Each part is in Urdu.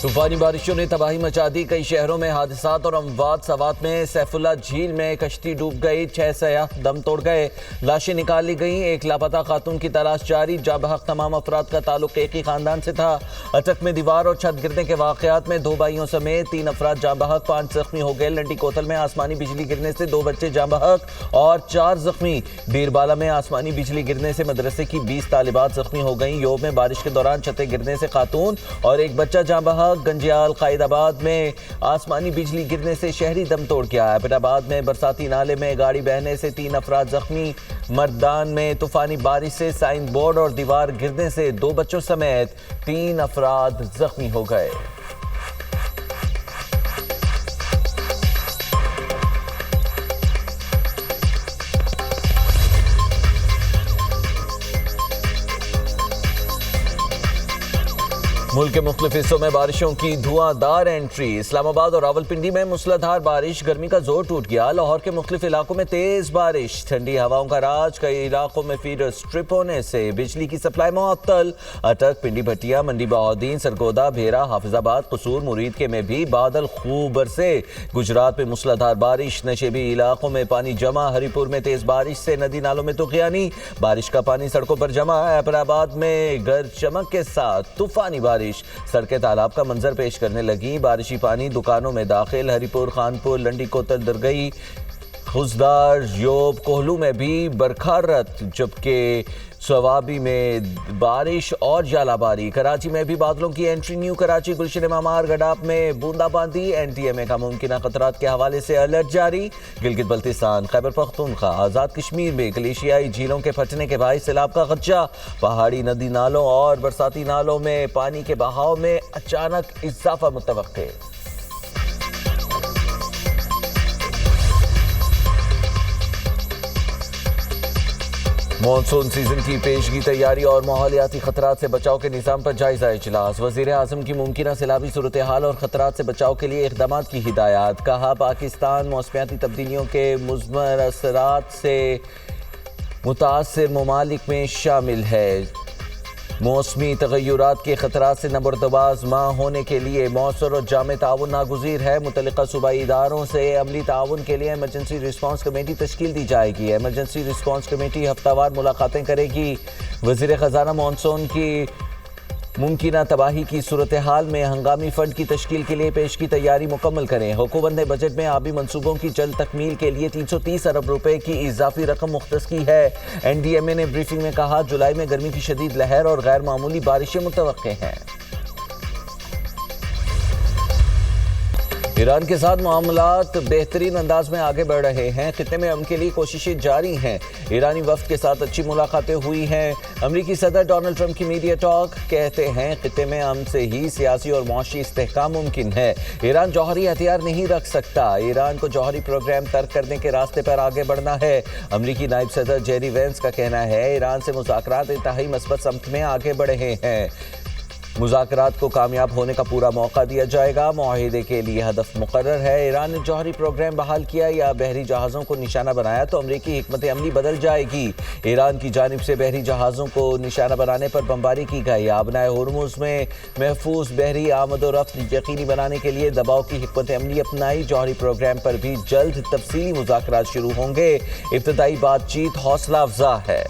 طوفانی بارشوں نے تباہی مچا دی، کئی شہروں میں حادثات اور اموات۔ سوات میں سیف اللہ جھیل میں کشتی ڈوب گئی، 6 سیاح دم توڑ گئے، لاشیں نکال لی گئیں، ایک لاپتہ خاتون کی تلاش جاری۔ جاں بحق تمام افراد کا تعلق ایک ہی خاندان سے تھا۔ اٹک میں دیوار اور چھت گرنے کے واقعات میں 2 بھائیوں سمیت 3 افراد جاں بحق، 5 زخمی ہو گئے۔ لنڈی کوتل میں آسمانی بجلی گرنے سے 2 بچے جاں بحق اور 4 زخمی۔ بیربالہ میں آسمانی بجلی گرنے سے مدرسے کی 20 طالبات زخمی ہو گئیں۔ یوب میں بارش کے دوران چھتیں گرنے سے خاتون اور ایک بچہ جاں بحق۔ گنجیال قائد آباد میں آسمانی بجلی گرنے سے شہری دم توڑ گیا۔ ایبٹ آباد میں برساتی نالے میں گاڑی بہنے سے 3 افراد زخمی۔ مردان میں طوفانی بارش سے سائن بورڈ اور دیوار گرنے سے 2 بچوں سمیت 3 افراد زخمی ہو گئے۔ ملک کے مختلف حصوں میں بارشوں کی دھواں دار انٹری۔ اسلام آباد اور راولپنڈی میں موسلادھار بارش، گرمی کا زور ٹوٹ گیا۔ لاہور کے مختلف علاقوں میں تیز بارش، ٹھنڈی ہواؤں کا راج، کئی علاقوں میں فیڈر سٹرپ ہونے سے بجلی کی سپلائی معطل۔ اٹک، پنڈی بھٹیا، منڈی بہاؤدین، سرگودا، بھیرا، حافظ آباد، قصور، مرید کے میں بھی بادل خوب برسے۔ گجرات میں موسلادھار بارش، نشیبی علاقوں میں پانی جمع۔ ہری پور میں تیز بارش سے ندی نالوں میں طغیانی، بارش کا پانی سڑکوں پر جمع۔ ایبٹ آباد میں گرج چمک کے ساتھ طوفانی بارش، سڑکیں تالاب کا منظر پیش کرنے لگی۔ بارشی پانی دکانوں میں داخل۔ ہری پور، خانپور، لنڈی کوتل، درگئی، خزدار، یوب، کوہلو میں بھی برقرار، جبکہ سوابی میں بارش اور ژالہ باری۔ کراچی میں بھی بادلوں کی انٹری۔ نیو کراچی، گلشن معمار، گڈاپ میں بوندا باندی۔ NTMA کا ممکنہ خطرات کے حوالے سے الرٹ جاری۔ گلگت بلتستان، خیبر پختونخوا، آزاد کشمیر میں گلیشیائی جھیلوں کے پھٹنے کے باعث سیلاب کا خدشہ۔ پہاڑی ندی نالوں اور برساتی نالوں میں پانی کے بہاؤ میں اچانک اضافہ متوقع۔ مانسون سیزن کی پیشگی تیاری اور ماحولیاتی خطرات سے بچاؤ کے نظام پر جائزہ اجلاس۔ وزیر اعظم کی ممکنہ سیلابی صورتحال اور خطرات سے بچاؤ کے لیے اقدامات کی ہدایات۔ کہا پاکستان موسمیاتی تبدیلیوں کے مضمر اثرات سے متاثر ممالک میں شامل ہے۔ موسمی تغیرات کے خطرات سے نبردباز ماں ہونے کے لیے مؤثر اور جامع تعاون ناگزیر ہے۔ متعلقہ صوبائی اداروں سے عملی تعاون کے لیے ایمرجنسی رسپانس کمیٹی تشکیل دی جائے گی۔ ایمرجنسی رسپانس کمیٹی ہفتہ وار ملاقاتیں کرے گی۔ وزیر خزانہ مانسون کی ممکنہ تباہی کی صورتحال میں ہنگامی فنڈ کی تشکیل کے لیے پیشگی تیاری مکمل کریں۔ حکومت نے بجٹ میں آبی منصوبوں کی جلد تکمیل کے لیے 330 ارب روپے کی اضافی رقم مختص کی ہے۔ NDMA نے بریفنگ میں کہا جولائی میں گرمی کی شدید لہر اور غیر معمولی بارشیں متوقع ہیں۔ ایران کے ساتھ معاملات بہترین انداز میں آگے بڑھ رہے ہیں۔ خطے میں امن کے لیے کوششیں جاری ہیں۔ ایرانی وفد کے ساتھ اچھی ملاقاتیں ہوئی ہیں۔ امریکی صدر ڈونلڈ ٹرمپ کی میڈیا ٹاک، کہتے ہیں خطے میں امن سے ہی سیاسی اور معاشی استحکام ممکن ہے۔ ایران جوہری ہتھیار نہیں رکھ سکتا۔ ایران کو جوہری پروگرام ترک کرنے کے راستے پر آگے بڑھنا ہے۔ امریکی نائب صدر جیری وینس کا کہنا ہے ایران سے مذاکرات انتہائی مثبت سمت میں آگے بڑھ رہے ہیں۔ مذاکرات کو کامیاب ہونے کا پورا موقع دیا جائے گا۔ معاہدے کے لیے ہدف مقرر ہے۔ ایران نے جوہری پروگرام بحال کیا یا بحری جہازوں کو نشانہ بنایا تو امریکی حکمت عملی بدل جائے گی۔ ایران کی جانب سے بحری جہازوں کو نشانہ بنانے پر بمباری کی گئی۔ آبنائے ہرمز میں محفوظ بحری آمد و رفت یقینی بنانے کے لیے دباؤ کی حکمت عملی اپنائی۔ جوہری پروگرام پر بھی جلد تفصیلی مذاکرات شروع ہوں گے۔ ابتدائی بات چیت حوصلہ افزا ہے۔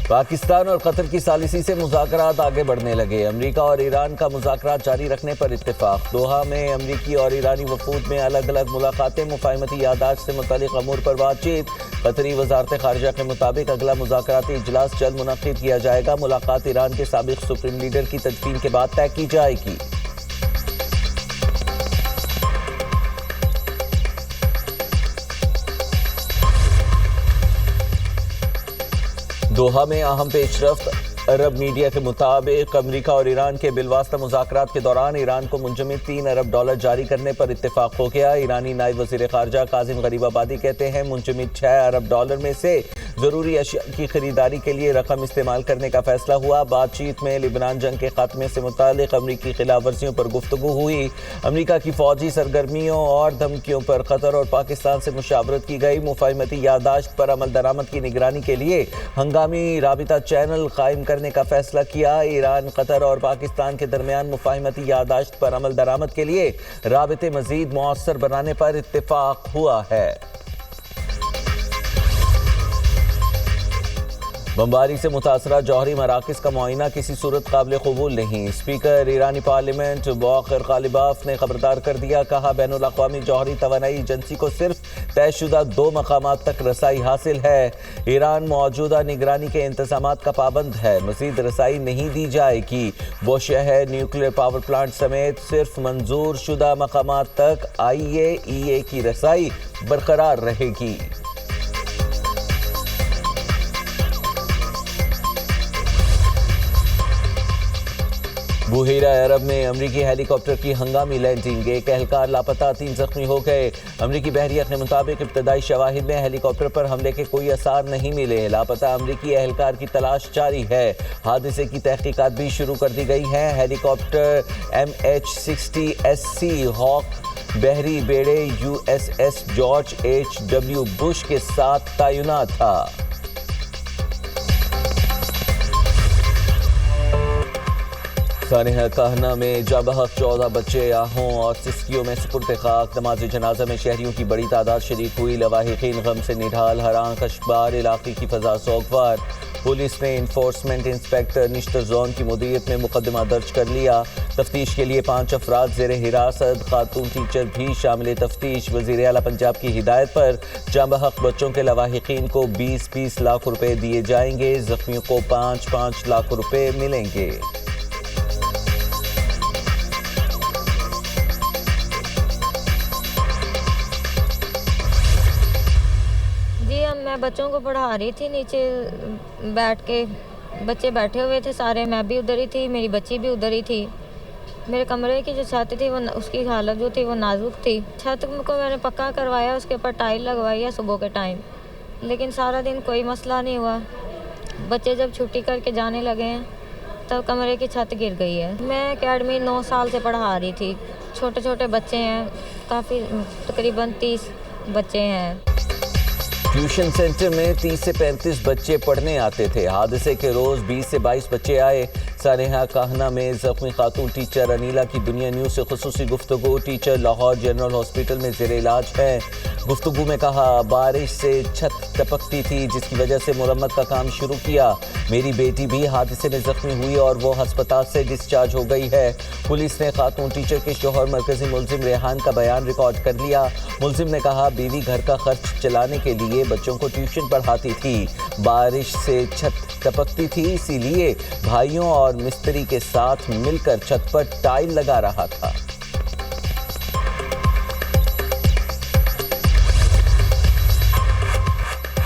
پاکستان اور قطر کی ثالثی سے مذاکرات آگے بڑھنے لگے۔ امریکہ اور ایران کا مذاکرات جاری رکھنے پر اتفاق۔ دوحہ میں امریکی اور ایرانی وفود میں الگ الگ ملاقاتیں، مفاہمتی یادداشت سے متعلق امور پر بات چیت۔ قطری وزارت خارجہ کے مطابق اگلا مذاکراتی اجلاس جلد منعقد کیا جائے گا۔ ملاقات ایران کے سابق سپریم لیڈر کی تدفین کے بعد طے کی جائے گی۔ دوحہ میں اہم پیش رفت۔ عرب میڈیا کے مطابق امریکہ اور ایران کے بالواسطہ مذاکرات کے دوران ایران کو منجمد $3 ارب جاری کرنے پر اتفاق ہو گیا۔ ایرانی نائب وزیر خارجہ کاظم غریب آبادی کہتے ہیں منجمد $6 ارب میں سے ضروری اشیاء کی خریداری کے لیے رقم استعمال کرنے کا فیصلہ ہوا۔ بات چیت میں لبنان جنگ کے خاتمے سے متعلق امریکی خلاف ورزیوں پر گفتگو ہوئی۔ امریکہ کی فوجی سرگرمیوں اور دھمکیوں پر قطر اور پاکستان سے مشاورت کی گئی۔ مفاہمتی یادداشت پر عمل درآمد کی نگرانی کے لیے ہنگامی رابطہ چینل قائم کرنے کا فیصلہ کیا۔ ایران، قطر اور پاکستان کے درمیان مفاہمتی یادداشت پر عمل درآمد کے لیے رابطے مزید مؤثر بنانے پر اتفاق ہوا ہے۔ بمباری سے متاثرہ جوہری مراکز کا معائنہ کسی صورت قابل قبول نہیں۔ اسپیکر ایرانی پارلیمنٹ باقر غالباف نے خبردار کر دیا، کہا بین الاقوامی جوہری توانائی ایجنسی کو صرف طے شدہ 2 مقامات تک رسائی حاصل ہے۔ ایران موجودہ نگرانی کے انتظامات کا پابند ہے، مزید رسائی نہیں دی جائے گی۔ وہ شہر نیوکلیئر پاور پلانٹ سمیت صرف منظور شدہ مقامات تک IAEA کی رسائی برقرار رہے گی۔ بحیرہ عرب میں امریکی ہیلی کاپٹر کی ہنگامی لینڈنگ، ایک اہلکار لاپتہ، 3 زخمی ہو گئے۔ امریکی بحریہ کے مطابق ابتدائی شواہد میں ہیلی کاپٹر پر حملے کے کوئی آثار نہیں ملے۔ لاپتہ امریکی اہلکار کی تلاش جاری ہے۔ حادثے کی تحقیقات بھی شروع کر دی گئی ہیں۔ ہیلی کاپٹر MH-60SC ہاک بحری بیڑے USS جارج H.W. بش کے ساتھ تعینات تھا۔ سانحہ کہنا میں جاں بحق 14 بچے آہوں اور سسکیوں میں سپرد خاک۔ نماز جنازہ میں شہریوں کی بڑی تعداد شریک ہوئی۔ لواحقین غم سے نڈھال، حران کشبار علاقے کی فضا سوگوار۔ پولیس نے انفورسمنٹ انسپیکٹر نشتر زون کی مدیریت میں مقدمہ درج کر لیا۔ تفتیش کے لیے 5 افراد زیر حراست، خاتون ٹیچر بھی شامل تفتیش۔ وزیر اعلیٰ پنجاب کی ہدایت پر جاں بحق بچوں کے لواحقین کو 20 لاکھ روپے دیے جائیں گے، زخمیوں کو 5 لاکھ روپے ملیں گے۔ میں بچوں کو پڑھا رہی تھی، نیچے بیٹھ کے بچے بیٹھے ہوئے تھے سارے، میں بھی ادھر ہی تھی، میری بچی بھی ادھر ہی تھی۔ میرے کمرے کی جو چھت تھی وہ اس کی حالت جو تھی وہ نازک تھی۔ چھت کو میں نے پکا کروایا، اس کے اوپر ٹائل لگوائی ہے صبح کے ٹائم، لیکن سارا دن کوئی مسئلہ نہیں ہوا۔ بچے جب چھٹی کر کے جانے لگے ہیں تب کمرے کی چھت گر گئی ہے۔ میں اکیڈمی 9 سال سے پڑھا رہی تھی، چھوٹے چھوٹے بچے ہیں، کافی تقریباً 30 بچے ہیں۔ ٹیوشن سینٹر میں 30 سے 35 بچے پڑھنے آتے تھے۔ حادثے کے روز 20 سے 22 بچے آئے۔ سانحہ کہنا میں زخمی خاتون ٹیچر انیلا کی دنیا نیوز سے خصوصی گفتگو۔ ٹیچر لاہور جنرل ہاسپٹل میں زیر علاج ہے۔ گفتگو میں کہا، بارش سے چھت ٹپکتی تھی جس کی وجہ سے مرمت کا کام شروع کیا۔ میری بیٹی بھی حادثے میں زخمی ہوئی اور وہ ہسپتال سے ڈسچارج ہو گئی ہے۔ پولیس نے خاتون ٹیچر کے شوہر مرکزی ملزم ریحان کا بیان ریکارڈ کر لیا۔ ملزم نے کہا، بیوی گھر کا خرچ چلانے کے لیے بچوں کو ٹیوشن پڑھاتی تھی۔ بارش سے چھت ٹپکتی تھی، اسی لیے بھائیوں اور مستری کے ساتھ مل کر چھت پر ٹائل لگا رہا تھا۔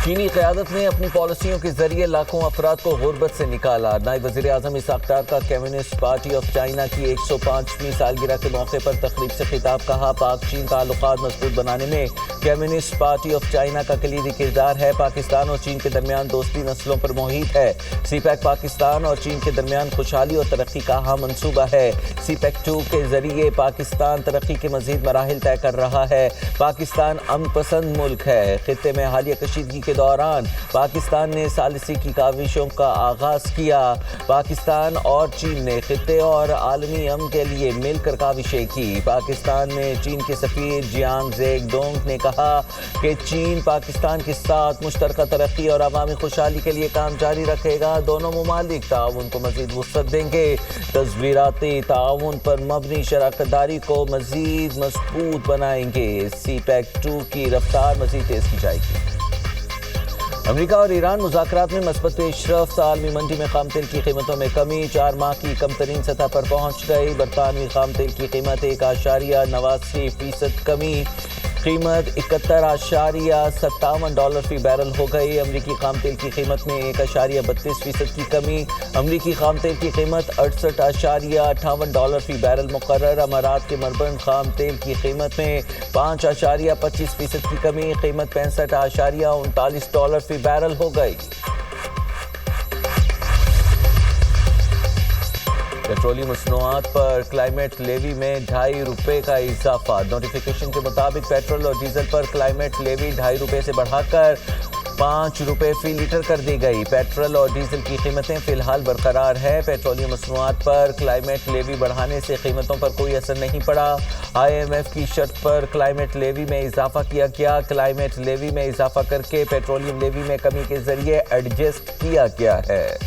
چینی قیادت نے اپنی پالیسیوں کے ذریعے لاکھوں افراد کو غربت سے نکالا۔ نائب وزیر اعظم اسحاق ڈار کا کمیونسٹ پارٹی آف چائنا کی 105ویں سالگرہ کے موقع پر تقریب سے خطاب، کہا پاک چین تعلقات مضبوط بنانے میں کمیونسٹ پارٹی آف چائنا کا کلیدی کردار ہے۔ پاکستان اور چین کے درمیان دوستی نسلوں پر محیط ہے۔ سی پیک پاکستان اور چین کے درمیان خوشحالی اور ترقی کا اہم منصوبہ ہے۔ سی پیک 2 کے ذریعے پاکستان ترقی کے مزید مراحل طے کر رہا ہے۔ پاکستان امن پسند ملک ہے۔ خطے میں حالیہ کشیدگی کے دوران پاکستان نے ثالثی کی کاوشوں کا آغاز کیا۔ پاکستان اور چین نے خطے اور عالمی امن کے لیے مل کر کاوشیں کی۔ پاکستان میں چین کے سفیر جیانگ زیگ ڈونگ نے کہا کہ چین پاکستان کے ساتھ مشترکہ ترقی اور عوامی خوشحالی کے لیے کام جاری رکھے گا۔ دونوں ممالک تعاون کو مزید وسعت دیں گے۔ تصویراتی تعاون پر مبنی شراکت داری کو مزید مضبوط بنائیں گے۔ سی پیک 2 کی رفتار مزید تیز کی جائے گی۔ امریکہ اور ایران مذاکرات میں مثبت پیش رفت۔ عالمی منڈی میں خام تیل کی قیمتوں میں کمی 4 ماہ کی کم ترین سطح پر پہنچ گئی۔ برطانوی خام تیل کی قیمت 1.89% کمی۔ قیمت $71.57 فی بیرل ہو گئی۔ امریکی خام تیل کی قیمت میں 1.32% کی کمی۔ امریکی خام تیل کی قیمت $68.58 فی بیرل مقرر۔ امارات کے مربن خام تیل کی قیمت میں 5.25% کی کمی، قیمت $65.39 فی بیرل ہو گئی۔ پیٹرولیم مصنوعات پر کلائمیٹ لیوی میں $2.50 کا اضافہ۔ نوٹیفیکیشن کے مطابق پیٹرول اور ڈیزل پر کلائمیٹ لیوی $2.50 سے بڑھا کر $5 فی لیٹر کر دی گئی۔ پیٹرول اور ڈیزل کی قیمتیں فی الحال برقرار ہے۔ پیٹرولیم مصنوعات پر کلائمیٹ لیوی بڑھانے سے قیمتوں پر کوئی اثر نہیں پڑا۔ IMF کی شرط پر کلائمیٹ لیوی میں اضافہ کیا گیا۔ کلائمیٹ لیوی میں اضافہ کر کے پیٹرولیم لیوی میں کمی کے ذریعے ایڈجسٹ کیا گیا ہے۔